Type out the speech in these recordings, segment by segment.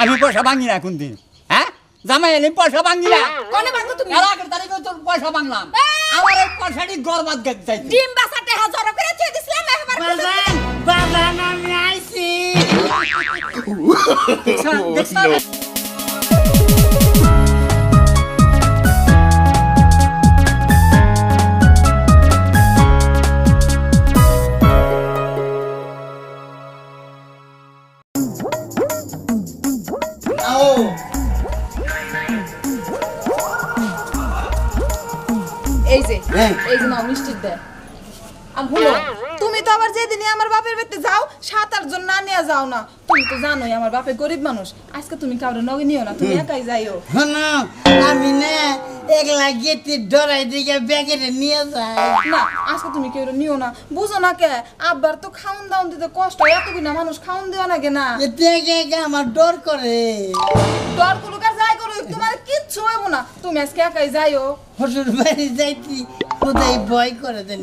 আমি পয়সা ভাঙি না কোনদিন হ্যাঁ জামাই এলে পয়সা ভাঙি না কোনে ভাঙো তুমি এর আগের তারিখে তোর পয়সা ভাঙলাম আমার এই পয়সাটি গরবাদ গেছে যাইতে ডিম বাসাতে হাজার করে থুই দিছিলাম একবার বাজান বাজান আমি আইছি দেখছ এই যে নাও মিষ্টি দে ভুলো তুমি তো আবার যেদিনই আমার বাপের বাড়িতে যাও 7-8 জন না নিয়ে যাও না তুমি তো জানোই আমার বাপে গরিব মানুষ আজকে তুমি কাউরে নগে নিও না তুমি একাই যাইও না আমি না একলা গেতে ডরাই দিকে ব্যাগে নিয়ে যাই না আজকে তুমি কেউ নিও না বুঝো না কে আব্বার তো খাউন দাউন দিতে কষ্ট এতগুলো মানুষ খাউন দেওয়া লাগে না এতে আমার ডর করে ডর করুক আর যাই করুক তোমার কিচ্ছু হইব না তুমি আজকে একাই যাইও শ্বশুর বাড়ি যাইতি কোথায় ভয় করে দেন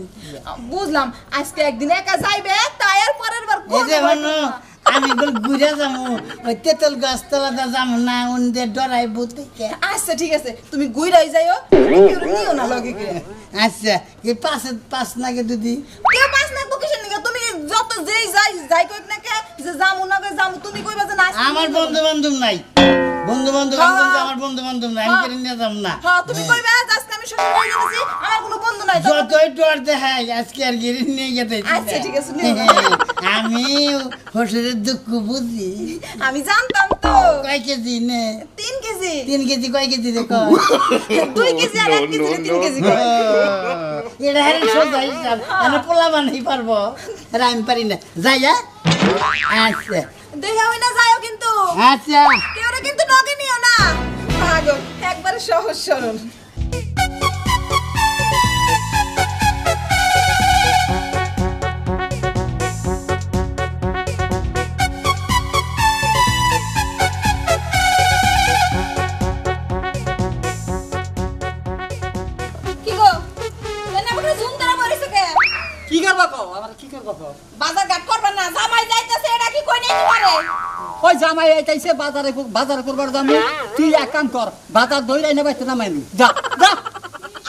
বুঝলাম আজকে একদিন একা যাইবে তাই আর পরের বার এই যে হনো আমি বল ঘুরে যাবো ওই তেতল গাছ তলাতে যাবো না উনদে ডরাই বুঝতে আচ্ছা ঠিক আছে তুমি গুইরাই যাইও কেউ নিও না লগে কে আচ্ছা কি পাঁচ নাগে দিদি কেউ পাস না তো কিসের নিকে তুমি যত যেই যাই কইক না কে যে জামু না কে জামু তুমি কইবা যে না আমার বন্ধু বান্ধব নাই বন্ধু বান্ধব আমার বন্ধু বান্ধব নাই আমি কেন নিয়ে যাব না হ্যাঁ তুমি কইবা আজকে আমি শ্বশুর বাড়ি যাচ্ছি আমার কোনো বন্ধু নাই যতই ডর দেখাই আজকে আর গিরি নিয়ে যেতে আচ্ছা ঠিক আছে নিও না। আমি শ্বশুরের দুঃখ বুঝি আমি জানতাম তো কয় কেজি নে 3 কেজি 3 কেজি কয় কেজি দেখো 2 কেজি আর 1 কেজি 3 কেজি কয় এটা হেরে সোজা হিসাব আমি পোলা বানাই পারবো আর আমি পারি না যাই যা আচ্ছা দেখা হই না যাইও কিন্তু আচ্ছা কেউরে কিন্তু নগে নিও না পাগল একবারে সহজ সরল কি গো কেন বড় জুম ধরা মরিছে কে কি করবা কও আমার কি করবা কও বাজার ঘাট করবা না জামাই যাইতাছে এটা কি কই নাই তোমারে ওই জামাই আইতাইছে বাজার করবার দাম তুই এক কাম কর বাজার দইরাই না বাইতে নামাইলি যা যা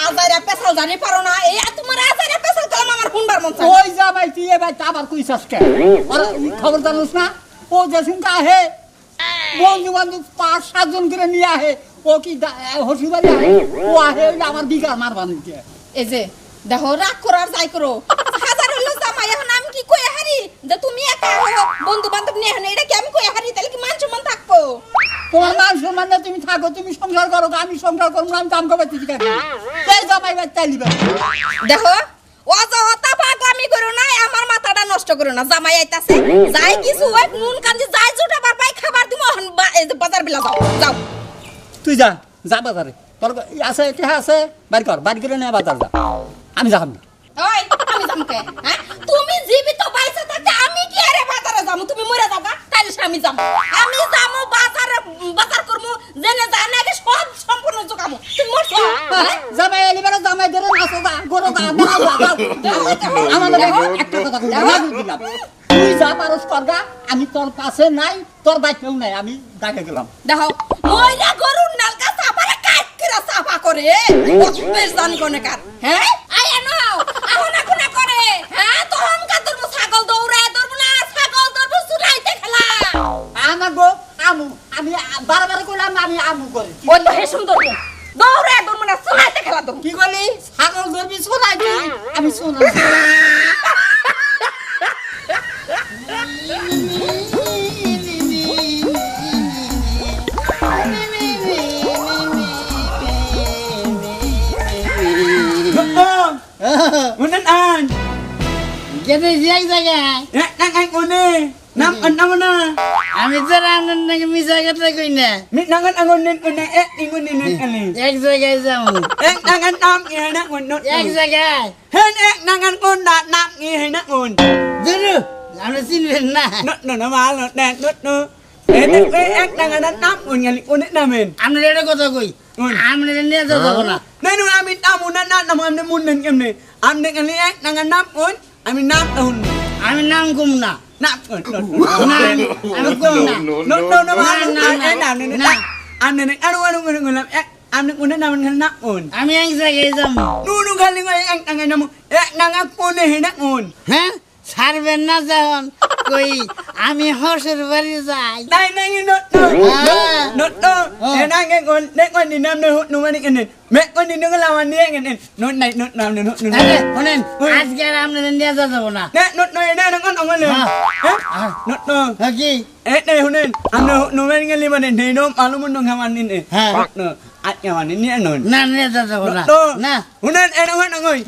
আজাইরা পেছাল জানি পারো না এই তোমার আজাইরা পেছাল কাম আমার কোনবার মন চায় ওই জামাই তুই এবার আবার কইছাস কে আর খবর জানোস না ও যেসুন কা হে বন্ধু বান্ধব 5-7 জন করে নিয়ে আহে ও কি হসুবাড়ি আহে ও আহে ওই আমার বিঘা মারবান কে এই যে দেখো রাগ করো আর যাই করো হাজার হইলো জামাই এখন আমি কি কই হারি যে তুমি একা বন্ধু বান্ধব নিয়ে আনে এটা কি আমি কই হারি তাহলে কি মান সম্মান থাকবো তোমার মান সম্মান না তুমি থাকো তুমি সংসার করো আমি সংসার করব না আমি কাম করতে ঠিক আছে এই জামাই বাই চালিবে দেখো অযথা পাগলামি করো না আমার মাথাটা নষ্ট করো না জামাই আইতাছে যাই কিছু ওই নুন কান্দি যাই জুটা বার পাই খাবার দিমু বাজার বিলা যাও যাও তুই যা যা বাজারে তোর আছে কি আছে বাড়ি করে নে বাজার যা আমি যাম না ওই আমি যাম কে হ্যাঁ তুমি জীবিত বাইসা থাকতে আমি কি আরে বাজারে যামু তুমি মরে যাবা তাইলে আমি যাম আমি যামু বাজার করমু জেনে জানে আগে সব সম্পূর্ণ জোগামু তুমি মরছো জামাই এলিবার জামাই ধরে নাচো যা গরো যা আমাদের একটা কথা কই না দিলাম তুই যা পারস করগা আমি তোর পাশে নাই তোর বাইতেও নাই আমি ডাকে গেলাম দেখো ময়না গরুর নালকা সাফারে কাটকিরা সাফা করে বেশ জানি কোনে কার হ্যাঁ আয়া নাও আহনা কোনা করে হ্যাঁ তখন কা তোর ছাগল দৌড়ায় ধরবো না ছাগল ধরবো চুরাইতে খেলা আমার গো আমি বারবার কইলাম আমি আমু করি ওই তো হে সুন্দর দৌড়ায় ধরবো না চুরাইতে খেলা ধরবো কি কইলি ছাগল ধরবি শোনাইতে আমি শোনা Unan an. যেতে যাই জায়গায় Nang ang une. Nam an amana. আমি তো রান্নার নাকি মিশা কথা কই না Mit nangan angonen une ingunin ali. এক জায়গায় যাবো Ek nangan am ngi na ngun not. এক জায়গায় Hen ek nangan ngun da nam ngi na ngun. দুরু আমরা চিনবেন না Not no na ma not na not no. Ek nangan nam ngun ngali une namen. আমরা এটা কথা কই আমরা নিয়ে যাবো না Nanu amit amu na na nam am mun nen emne. Am nen ngali ek nangan nam ngun. Ami nam un. আমি নাম কম না นับอุ่น না আমি কম না no no no mà anh nào nên anh nên anh luôn người làm anh đừng muốn làm mình nắp ổn আমি এক জায়গায় যাবো nu nu kali ngai anh ngày nào nang aku nih nak ổn হ্যাঁ ছাড়বেন না যখন কই আমি হসের বাড়ি যাই đây này no no thế này cái con đấy con đi nam nơi nu anh này mẹ con đi nước làm anh đi anh này nó này nó làm nó আরে শুনেন আজকে আর আপনাদের নিয়ে যাবো না nè nó này nè nó con ông anh này nó no কি eh này hôm nay anh nu anh cái li mà này nó malu muốn nong haman ini no anh yang mana ini anon না নিয়ে যাবো না না Unan orang ngoi.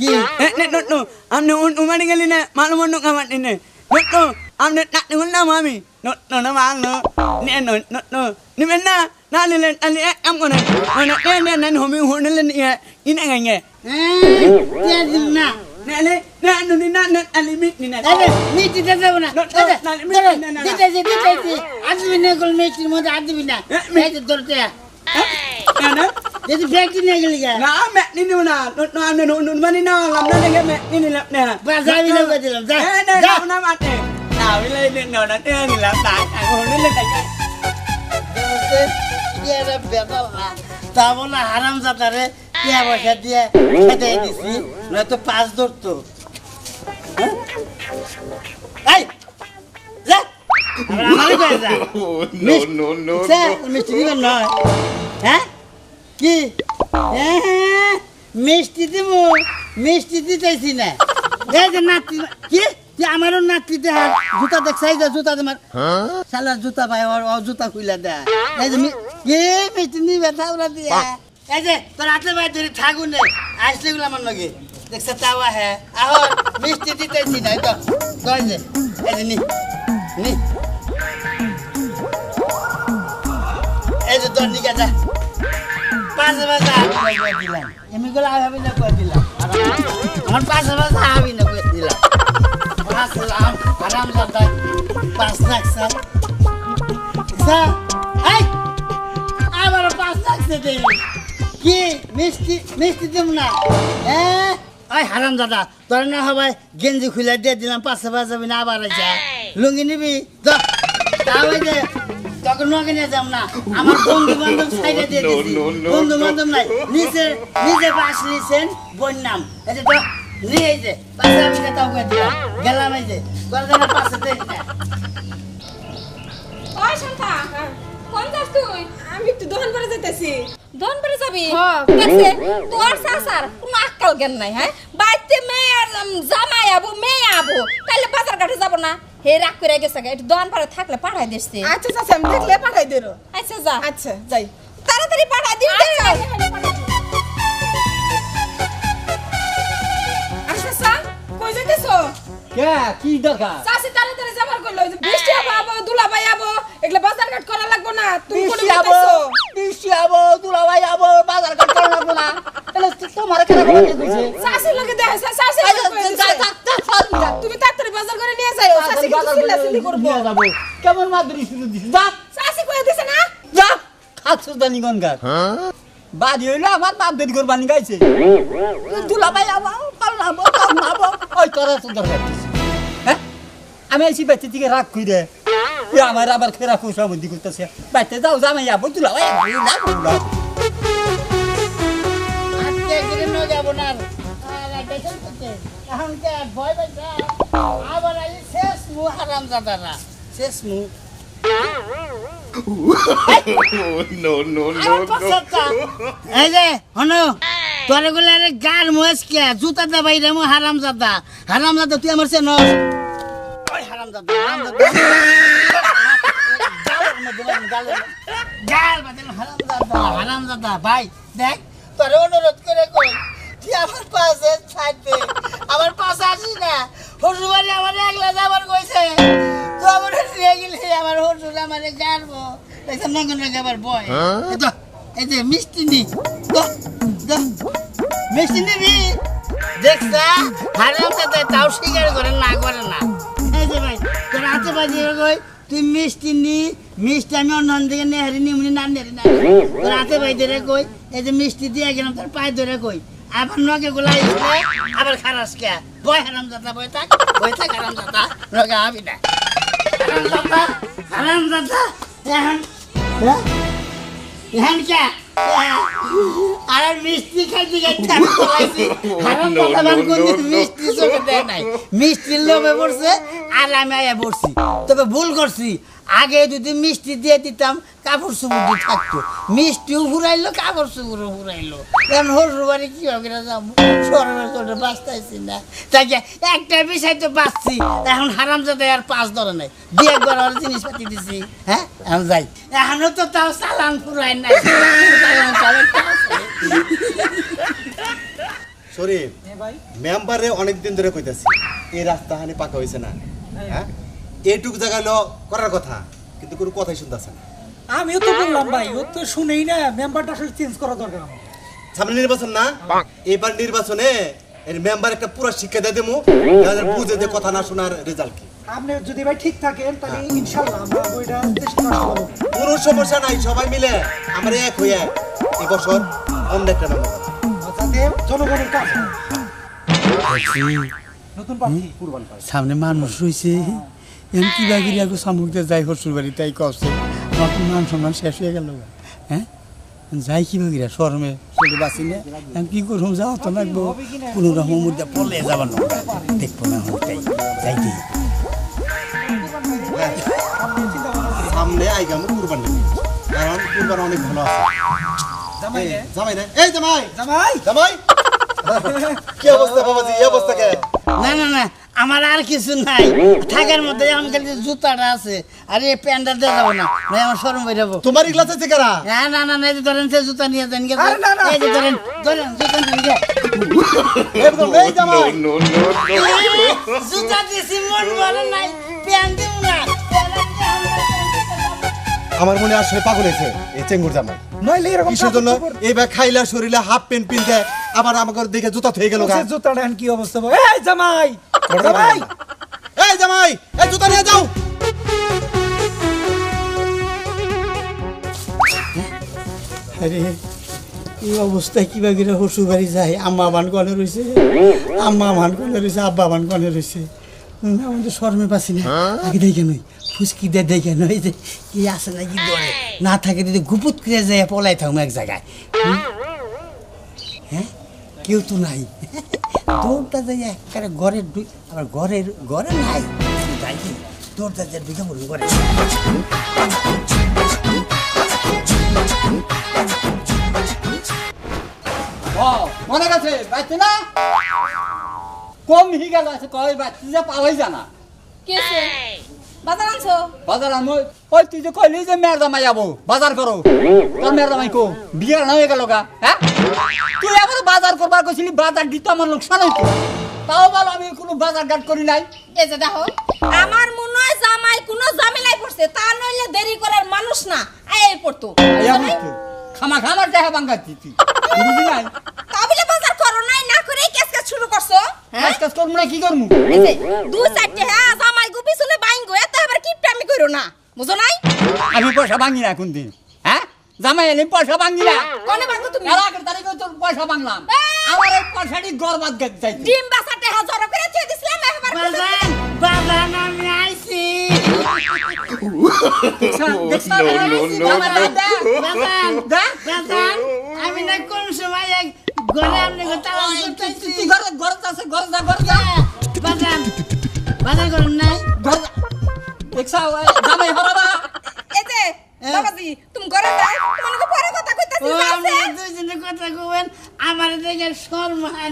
Nek no. Am no umani ngali na malum no kamat ini. No. Am net nak dengan nama mi. No nama ang no. Ni no. Ni mana? Na len ali am kono. Ana nen homi honen len ya. Ini ngai. কে দিন না Nek le na no ni na ali mi ni na. আরে মিষ্টি দিতে যাবো না দিতেছি আসবি না গোল মিষ্টির মধ্যে আর দিবি না এই তো ধরতে Ana. যদি ফ্যাক্টরি নিয়ে গেলি গা Na mek ni na. No am no mani na lam na le mek ni lap na. বাজাবি না করে দিলাম যা Dah nama ate. Nah, bila ni no na ni lap tak. Honen le tak. তা বলে হারাম জাতারে টিয়া পয়সা দিয়ে খেতে দিছি নয়তো পাঁচ ধরতো এই যা আমারই কয়ে যা মিষ্টি দিবেন নয় হ্যাঁ কি মিষ্টি দিব মিষ্টি দিতেছি না এই যে নাতি কি তুই আমারও নাতিতে হাত জুতা দেখছাই যে জুতা তোমার শালার জুতা ভাই ও জুতা খুইলা দেয় এই যে কি মিষ্টি নিবে তাওরা দিয়া এই যে তোর হাতে ভাই ধরে থাকুন রে আসলে গুলো আমার লগে দেখছ তাওয়া হ্যাঁ আহ মিষ্টি দিতেছি না তো কই যে এই যে নি এই যে তোর নিকে যা পাঁচে পাঁচে হাবি না করে দিলাম এমনি করে হাবি না করে দিলাম আমার পাঁচে পাঁচে হাবি না করে দিলাম আসলাম আরাম জানতাম 5 লাখ স্যার স্যার এই আবার 5 লাখ দে কি মিষ্টি দেব না হ্যাঁ ওই হারাম দাদা তোর না হবাই গেঞ্জি খুলে দিয়ে দিলাম পাঁচে পাঁচে যাবি না আবার যা লুঙ্গি নিবি তো তাও যে তখন নগে নিয়ে যাব না আমার বন্ধু বান্ধব সাইডে দিয়ে দিছি বন্ধু বান্ধব নাই নিজে পাশ নিয়েছেন বোন নাম এই যে তো নিয়ে যে পাশে আমি তাও করে দিলাম গেলাম এই যে গরদানা পাশে দেখ না ওই শান্তা কোন যাস তুই আমি একটু দোকান করে যাইতেছি দন পরে যাবি হ্যাঁ। দেখছে তোর সাসার কোনো আক্কাল জ্ঞান নাই হ্যাঁ বাইতে মেয়ে আর জামাই আবো মেয়ে আবো তাইলে বাজার ঘাটে যাব না হে রাগ করে গেছে একটু দন পরে থাকলে পাঠাই দিছি আচ্ছা চাচা আমি দেখলে পাঠাই দেবো আচ্ছা যা আচ্ছা যাই তাড়াতাড়ি পাঠাই দিও আচ্ছা চা কই যাইতেছো কে কি দরকার চাচি তাড়াতাড়ি যাবার কইলো যে বৃষ্টি আবো দুলাভাই আবো এগুলা বাজার ঘাট করা লাগবো না তুমি কোন বৃষ্টি আবো দুলাভাই আবো বাজার ঘাট করা লাগবো না তাহলে তোমার কেন কইছে চাচির লগে দেখা চাচি তুমি তাড়াতাড়ি বাজার করে নিয়ে যাও চাচি কিন্তু চিল্লাচিল্লি করবো নিয়ে যাবো কেমন মাদুরি শুরু দিছে যা চাচি কই দিছে না যা খাচ্ছস দানি গনগার বাড়ি হইলো আমার বাপ দেরি করবানি গাইছে দুলাভাই আবো পাল্লাবো কামনাবো ওই তোরা তো দরকার হ্যাঁ আমি আইছি বাইতে থেকে রাগ কইরে আমার আবার খেরা খুশা বুদ্ধি করতেছে বাইতে যাও জামাই যাবো দুলাভাই যাবো আজকে গিরে ন যাব না আর দেখেন তো এখন কে ভয় পাইছে আবার আই শেষ মু হারাম জাদারা শেষ মু no. এই যে হনো তোরে গুলো আরে গার মোস কে জুতা দে বাইরে মু হারাম জাদা তুই আমার সে নস ওই হারাম জাদা হারাম জাদা ভাই দেখ তোরে অনুরোধ করে কই তুই আমার পাশে ছাড়তে আমার পাশে আসিস না হসুবাড়ি আমার একলা যাবার কইছে তো আমার নিয়ে গেলে আমার হসুল আমার গাড়বো দেখলাম না কোনো যাবার বয় এই যে মিষ্টি নি মিষ্টি নিবি দেখছা হারাম জাদা তাও স্বীকার করে না এই যে ভাই তোর হাতে বাজিয়ে কই তুই মিষ্টি আমি অন্য দিকে নেহারি নিমনি না নেহারি না তোর হাতে বাইতে রে কই এই যে মিষ্টি দিয়ে গেলাম তোর পায়ে ধরে কই আবার নগে গুলাই আবার খারাস কে বয় হারাম জাতা বয় থাক হারাম জাতা নগে আবি না হারামজাদা এখন এখন কে আর মিষ্টি খাইতে খাইতে আমি পলাইছি হারামজাদা মান কোনদিন মিষ্টি চোখে দেয় নাই মিষ্টির লোভে পড়ছে আর আমি আয়া পড়ছি তবে ভুল করছি আগে যদি মিষ্টি দিয়ে দিতাম কাপড় চুপড় দিয়ে থাকতো মিষ্টিও ফুরাইলো কাপড় চুপড়ও ফুরাইলো এখন হরুর বাড়ি কিভাবে যাবো সরমের করে বাঁচতেছি না তাকে একটা বিষয় তো বাঁচছি এখন হারামজাদা আর পাঁচ ধরে নাই দিয়ে একবার আর জিনিসপাতি দিছি হ্যাঁ এখন যাই এখনো তো তাও চালান ফুরাই নাই চালান শরীফ মেম্বারে অনেকদিন ধরে কইতাছি এই রাস্তা হানি পাকা হইছে না হ্যাঁ এইটুক জায়গা লো করার কথা কিন্তু কোনো কথাই শুনতাছে না আমিও তো বললাম ভাই ও তো শুনেই না মেম্বারটা আসলে চেঞ্জ করা দরকার আমার সামনে নির্বাচন না এবার নির্বাচনে এর মেম্বার একটা পুরো শিক্ষা দিয়ে দেবো বুঝে যে কথা না শোনার রেজাল্ট কি আপনি যদি ভাই ঠিক থাকেন তাহলে ইনশাআল্লাহ আমরা ওইটা চেষ্টা করব কোনো সমস্যা নাই সবাই মিলে আমরা এক হয়ে এই বছর অন্য একটা মেম্বার যাতে জনগণের কাজ হয়। নতুন প্রার্থী কুরবান পায় সামনে মানুষ রয়েছে এমন কি বাগিরি আগে সামুকতে যাই হরসুর বাড়ি তাই কষ্ট আমার তো মান সম্মান শেষ হয়ে গেল হ্যাঁ যাই কি বাগিরা শরমে চলে বাঁচি না আমি কি করুম যাও তো লাগবো কোনো রকম মধ্যে পড়লে যাবার না দেখবো না হতাই যাই দিই সামনে আইগামু কুরবান নেবে কারণ কুরবান অনেক ভালো আছে জামাই রে জামাই রে এই জামাই জামাই জামাই কি অবস্থা বাবাজি এই অবস্থা কে না না না আমার আর কিছু নাই থাকার মধ্যে আমার কাছে জুতাটা আছে আর এই প্যান্টটা দিয়ে যাবো না ভাই আমার শরম হয়ে যাবো তোমার ইগলাতে আছে কারা না না না না এই যে ধরেন সে জুতা নিয়ে যান গেছে আরে না, না। এই যে ধরেন ধরেন জুতা নিয়ে যান একদম এই জামাই No, no, no. জুতা দিছি মন বলে নাই প্যান্ট দিব না আমার মনে আসলে পাগল হয়েছে এই চেঙ্গুর জামাই নইলে এরকম কিসের জন্য এইবার খাইলা শরীরে হাফ প্যান্ট পিনতে আবার আমাকে দেখে জুতা হয়ে গেল গা জুতাটা কি অবস্থা এই জামাই জামাই এই জামাই এই জুতা নিয়ে যাও আরে এই অবস্থায় কি বাগিরা হরসুর বাড়ি যায় আম্মা বান কনে রয়েছে আম্মা বান কনে রয়েছে আব্বা বান কনে রয়েছে আমাদের শরমে পাচ্ছি না আগে দেখে নই ফুসকি দিয়ে দেখে নই যে কি আছে না কি দরে না থাকে যদি গুপুত করে যায় পলাই থাকুম এক জায়গায় হ্যাঁ কেউ তো নাই দৌড়টা যাই একবারে ঘরের আবার ঘরের ঘরে নাই যাই দৌড়টা যাই ঢুকে পড়ুন ঘরে মনে গেছে বাচ্চা না কম হি গেল আছে কই বাচ্চা যে পাওয়াই জানা কেছে বাজার আনছো বাজার আমি ওই তুই যে কইলি যে মেয়ের জামাই যাবো বাজার করো তোর মেয়ের জামাই কো বিয়ে না হয়ে গেল গা হ্যাঁ তুই আবার বাজার করবার কইছিলি বাজার দিতে আমার লোকসান হইতো তাও বলো আমি কোনো বাজার ঘাট করি নাই এই যে দেখো আমার মনে হয় জামাই কোনো ঝামেলায় পড়ছে তা নইলে দেরি করার মানুষ না এই পড়তো আয়া বুঝতো খামা খামার দেখা বাঙ্গাচ্ছি তুই বুঝলি নাই কাবিলে বাজার করো নাই না করে কেস কেস শুরু করছো হ্যাঁ কাজ করবো না কি করবো এই যে দুই চারটে হ্যাঁ জামাই গো পিছলে বাইঙ্গো এত আবার কিপটামি কইরো না বুঝো নাই আমি পয়সা ভাঙি না কোনদিন হ্যাঁ জামাই এলে পয়সা ভাঙি না কোনে ভাঙো তুমি এর আগের তারিখে তোর পয়সা ভাঙলাম আমার এই পয়সাটি গরবাদ গেছে যাইতে ডিম বাসাতে হাজার করে থুই দিছিলাম একবার বাজান বাজান আমি আইছি বাজান বাজান আমি না কোন সময় এক ঘরে আপনি তালাশ করতেছি বাজান বাজার করেন নাই জামাই হরাবা এই যে বাবাজি তুমি ঘরে যাও তোমাকে পরে কথা কইতাছি ও আছে আপনি দুইজনে কথা কবেন আমার দেখে শর্মান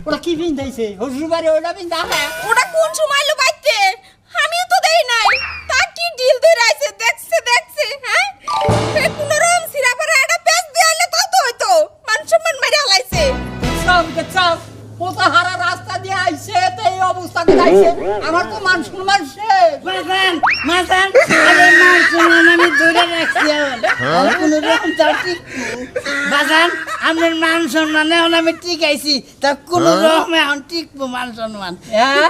ওরা কি পিন্ধাইছে হসুর বাড়ি ওটা পিন্ধা ওটা কোন সময় লো বাইতে আমিও তো দেই নাই তা কি ডিল ধরে আইছে দেখছে হ্যাঁ এ কোন রকম সিরা পরে এটা পেছ দিয়ালে তো হইতো মান সম্মান মারি হালাইছে চাপ ও তো হারা রাস্তা দিয়ে আইছে তো এই অবস্থাতে যাইছে আমার তো মান সম্মান শেষ বাজান মাজান আরে মান শুনুন আমি ধরে রাখছি আর কোন রকম তার ঠিক বাজান আমার মান সম্মান এখন আমি ঠিক আইছি তা কোন রকম এখন টিকবো মান সম্মান হ্যাঁ